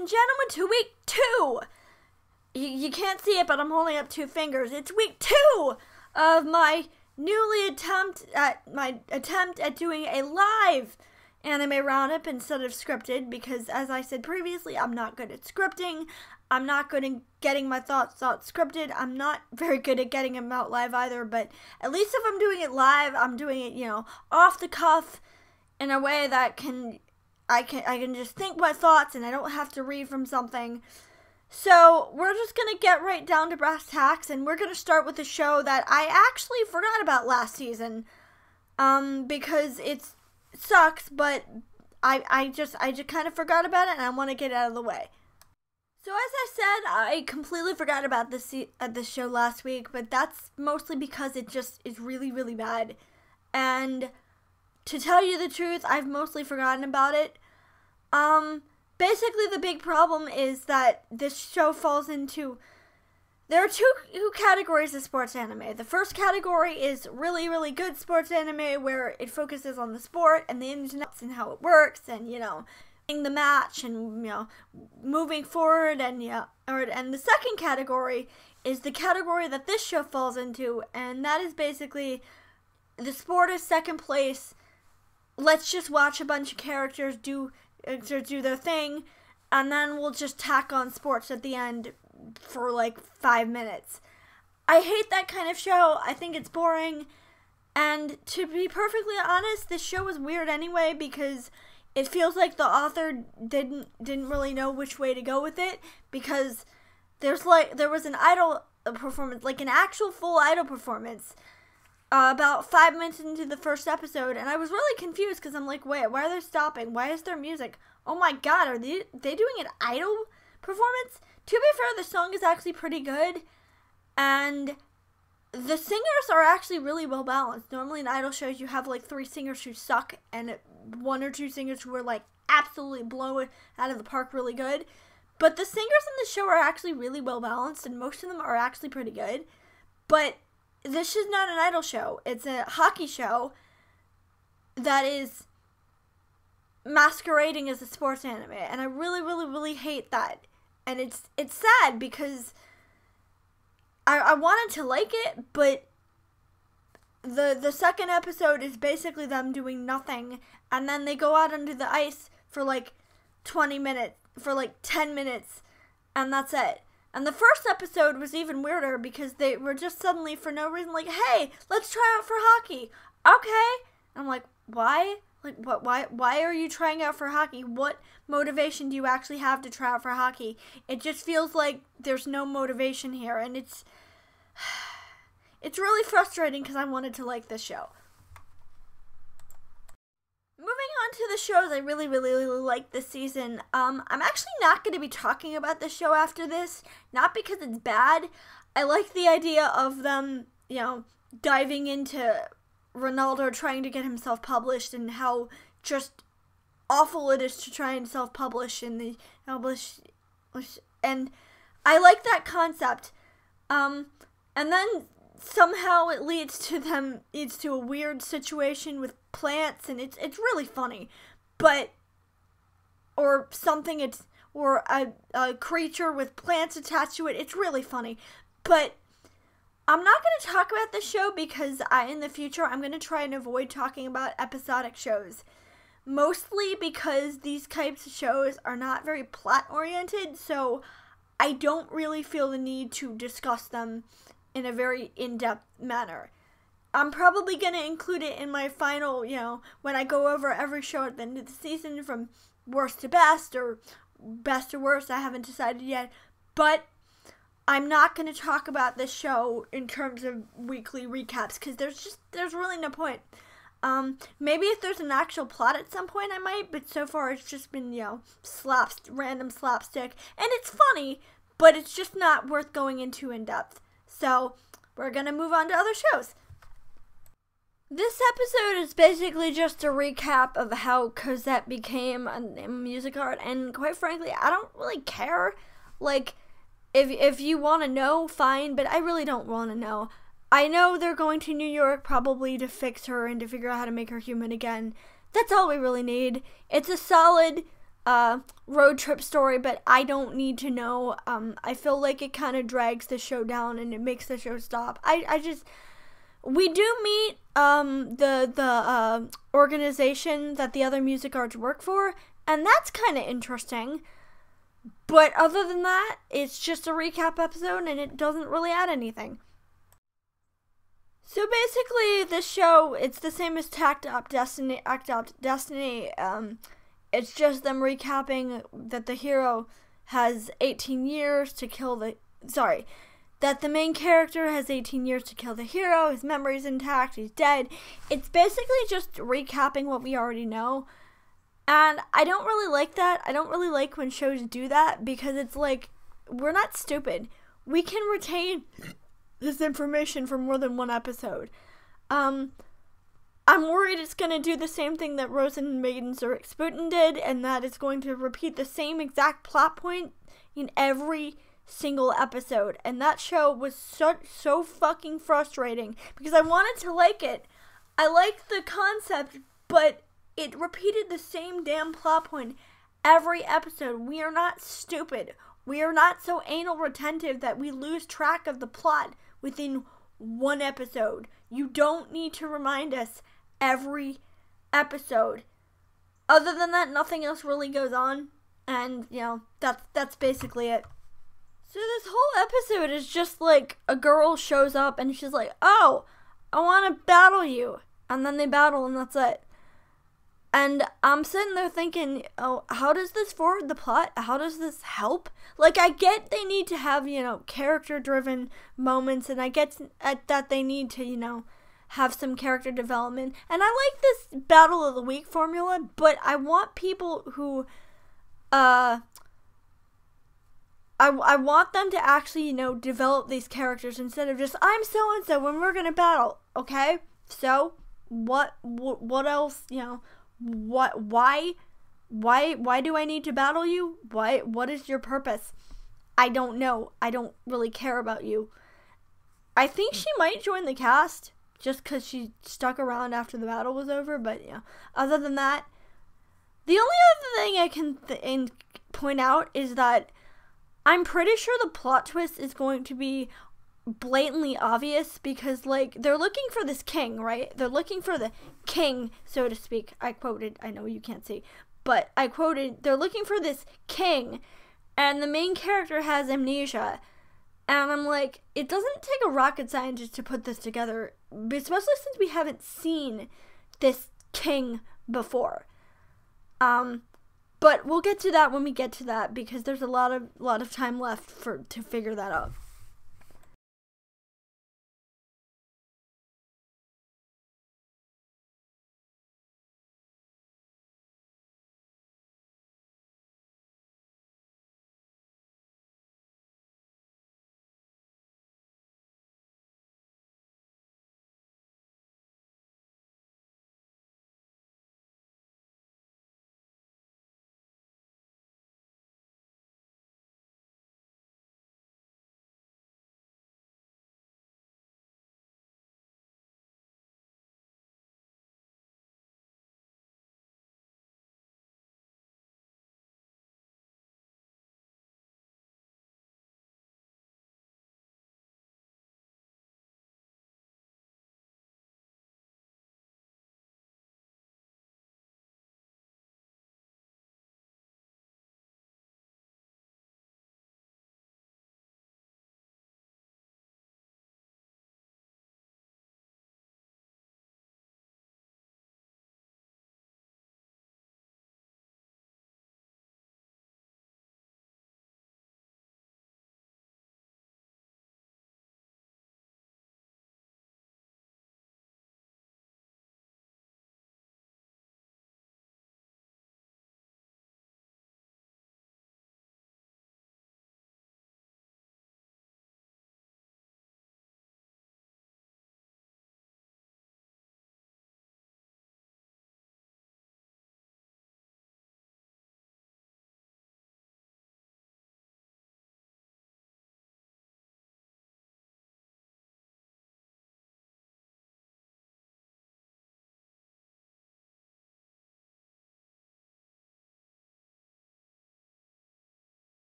and gentlemen, to week 2. You can't see it, but I'm holding up 2 fingers. It's week 2 of my attempt at doing a live anime roundup instead of scripted, because as I said previously, I'm not good at scripting. I'm not good at getting my thoughts out scripted. I'm not very good at getting them out live either, but at least if I'm doing it live, I'm doing it, off the cuff in a way that I can just think my thoughts and I don't have to read from something. So we're just going to get right down to brass tacks, and we're going to start with a show that I actually forgot about last season, because it sucks, but I just kind of forgot about it, and I want to get it out of the way. So as I said, I completely forgot about this show last week, but that's mostly because it just is really, really bad. And to tell you the truth, I've mostly forgotten about it. Basically the big problem is that this show falls into, there are two categories of sports anime. The first category is really, really good sports anime where it focuses on the sport and the ins and outs and how it works and, the match and, moving forward and, and the second category is the category that this show falls into, and that is basically the sport is second place. Let's just watch a bunch of characters do their thing, and then we'll just tack on sports at the end for like 5 minutes. I hate that kind of show. I think it's boring, and to be perfectly honest, this show was weird anyway because it feels like the author didn't really know which way to go with it, because there was an idol performance, like an actual full idol performance, about 5 minutes into the first episode, and I was really confused because I'm like, wait, why are they stopping? Why is there music? Oh my god, are they doing an idol performance? To be fair, the song is actually pretty good, and the singers are actually really well balanced. Normally in idol shows you have like 3 singers who suck and 1 or 2 singers who are like absolutely blow it out of the park really good, but the singers in the show are actually really well balanced, and most of them are actually pretty good. But this is not an idol show. It's a hockey show that is masquerading as a sports anime, and I really, really, really hate that. And it's sad because I wanted to like it, but the second episode is basically them doing nothing, and then they go out under the ice for like 20 minutes, for like 10 minutes, and that's it. And the first episode was even weirder because they were just suddenly, for no reason, like, hey, let's try out for hockey. Okay. I'm like, why? Like, what? Why are you trying out for hockey? What motivation do you actually have to try out for hockey? It just feels like there's no motivation here, and it's really frustrating because I wanted to like this show. Moving on to the shows I really, really, really like this season, I'm actually not going to be talking about this show after this, not because it's bad. I like the idea of them, diving into Ronaldo trying to get himself published and how just awful it is to try and self-publish and and I like that concept. And then somehow it leads to a weird situation with plants, and it's really funny, or a creature with plants attached to it. It's really funny, but I'm not going to talk about this show because in the future I'm going to try and avoid talking about episodic shows, mostly because these types of shows are not very plot oriented, so I don't really feel the need to discuss them in a very in-depth manner. I'm probably going to include it in my final, when I go over every show at the end of the season from worst to best or best to worst. I haven't decided yet, but I'm not going to talk about this show in terms of weekly recaps because there's really no point. Maybe if there's an actual plot at some point I might, but so far it's just been, random slapstick, and it's funny, but it's just not worth going into in depth. So, we're going to move on to other shows. This episode is basically just a recap of how Cosette became a music art, and quite frankly, I don't really care. Like, if you want to know, fine, but I really don't want to know. I know they're going to New York probably to fix her and to figure out how to make her human again. That's all we really need. It's a solid road trip story, but I don't need to know. I feel like it kind of drags the show down and it makes the show stop. We do meet the organization that the other music arts work for, and that's kind of interesting. But other than that, it's just a recap episode and it doesn't really add anything. So basically, this show, it's the same as Act Up Destiny. It's just them recapping that the hero has 18 years to kill that the main character has 18 years to kill the hero, his memory's intact, he's dead. It's basically just recapping what we already know. And I don't really like that. I don't really like when shows do that because it's like, we're not stupid. We can retain this information for more than one episode. I'm worried it's going to do the same thing that Rosen and Maiden Zurich Sputen did, and that it's going to repeat the same exact plot point in every single episode. And that show was so fucking frustrating because I wanted to like it. I liked the concept, but it repeated the same damn plot point every episode. We are not stupid. We are not so anal retentive that we lose track of the plot within one episode. You don't need to remind us every episode. Other than that, nothing else really goes on. And, that's basically it. So this whole episode is just like a girl shows up and she's like, oh, I want to battle you. And then they battle and that's it. And I'm sitting there thinking, oh, how does this forward the plot? How does this help? Like, I get they need to have, character-driven moments, and I get that they need to, have some character development. And I like this Battle of the Week formula, but I want people who, I want them to actually, develop these characters instead of just, I'm so-and-so and we're gonna battle, okay? So, what else, why do I need to battle you? What is your purpose? I don't know. I don't really care about you. I think she might join the cast just because she stuck around after the battle was over, but other than that, the only other thing I can point out is that I'm pretty sure the plot twist is going to be blatantly obvious because, they're looking for this king, right? They're looking for the king, so to speak. I quoted, I know you can't see, but I quoted, they're looking for this king, and the main character has amnesia. And I'm like, it doesn't take a rocket scientist to put this together, especially since we haven't seen this king before. But we'll get to that when we get to that because there's a lot of time left to figure that out.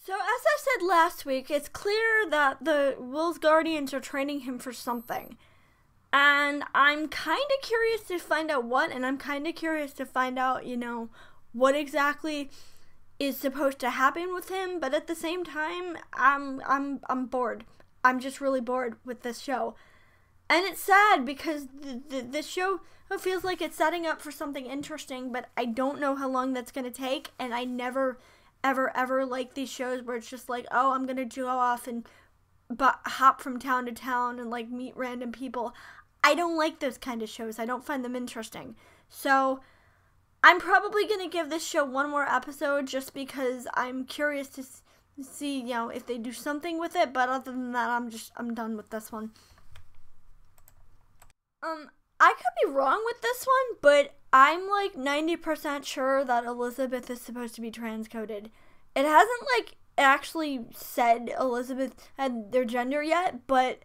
So, as I said last week, it's clear that the Will's Guardians are training him for something. And I'm kind of curious to find out what, and I'm kind of curious to find out, what exactly is supposed to happen with him. But at the same time, I'm bored. I'm just really bored with this show. And it's sad because this show feels like it's setting up for something interesting, but I don't know how long that's going to take, and I never ever like these shows where it's just like, oh, I'm gonna go off and hop from town to town and like meet random people. I don't like those kind of shows. I don't find them interesting. So I'm probably gonna give this show one more episode just because I'm curious to see, if they do something with it. But other than that, I'm done with this one. I could be wrong with this one, but I'm like 90% sure that Elizabeth is supposed to be transcoded. It hasn't like actually said Elizabeth had their gender yet, but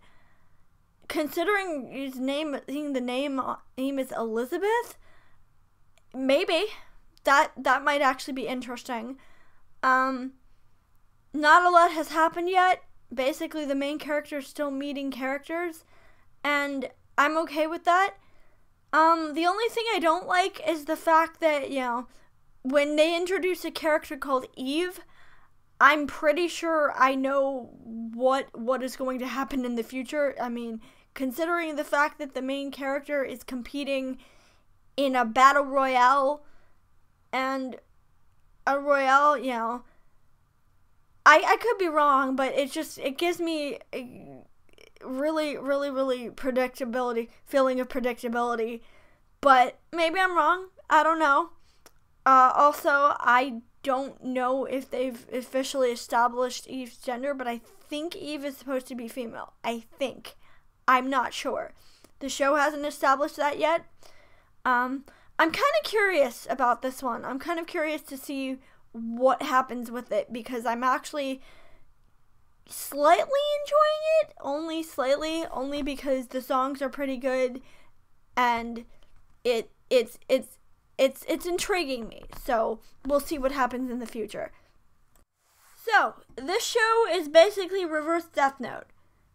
considering his name, the name is Elizabeth, maybe that might actually be interesting. Not a lot has happened yet. Basically, the main character is still meeting characters, and I'm okay with that. The only thing I don't like is the fact that, when they introduce a character called Eve, I'm pretty sure I know what is going to happen in the future. I mean, considering the fact that the main character is competing in a battle royale, and a royale, I could be wrong, but it gives me really feeling of predictability, but maybe I'm wrong. I don't know. Also, I don't know if they've officially established Eve's gender, but I think Eve is supposed to be female. I'm not sure. The show hasn't established that yet. I'm kind of curious about this one. I'm kind of curious to see what happens with it, because I'm actually slightly enjoying it, only because the songs are pretty good, and it's intriguing me. So we'll see what happens in the future. So this show is basically reverse Death Note.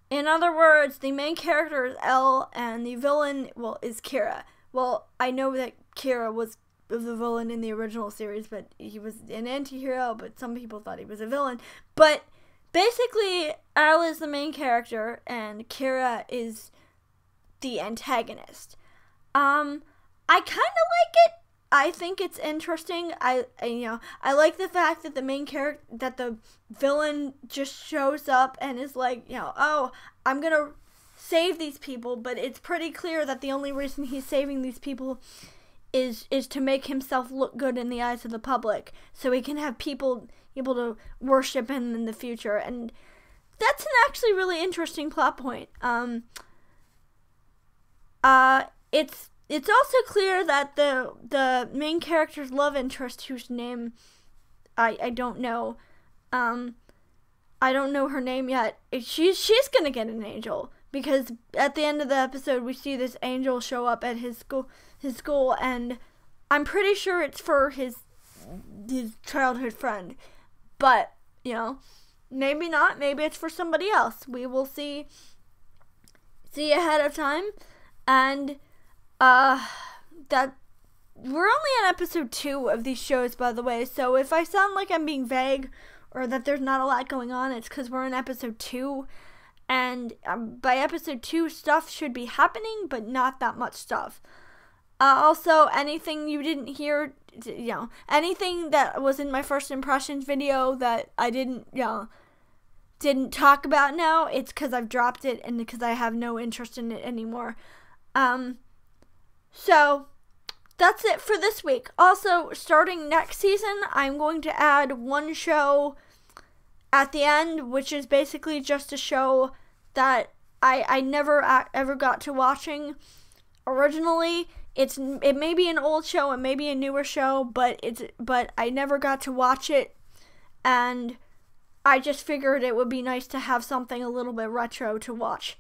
In other words, the main character is L, and the villain, is Kira. Well, I know that Kira was the villain in the original series, but he was an anti-hero, but some people thought he was a villain. But basically, L is the main character, and Kira is the antagonist. I kind of like it. I think it's interesting. I like the fact that the main character, that the villain just shows up and is like, oh, I'm gonna save these people, but it's pretty clear that the only reason he's saving these people is to make himself look good in the eyes of the public, so he can have people able to worship him in the future, and that's an actually really interesting plot point. It's also clear that the main character's love interest, whose name I don't know, I don't know her name yet. She's gonna get an angel, because at the end of the episode we see this angel show up at his school, and I'm pretty sure it's for his childhood friend. But, maybe not. Maybe it's for somebody else. We will see ahead of time. And that we're only on episode 2 of these shows, by the way. So if I sound like I'm being vague or that there's not a lot going on, it's because we're in episode 2. And by episode 2, stuff should be happening, but not that much stuff. Also, anything you didn't hear, anything that was in my first impressions video that I didn't talk about now, it's because I've dropped it and because I have no interest in it anymore. So that's it for this week. Also, starting next season, I'm going to add one show at the end, which is basically just a show that I never ever got to watching originally. It may be an old show, it may be a newer show, but I never got to watch it, and I just figured it would be nice to have something a little bit retro to watch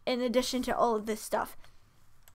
in addition to all of this stuff.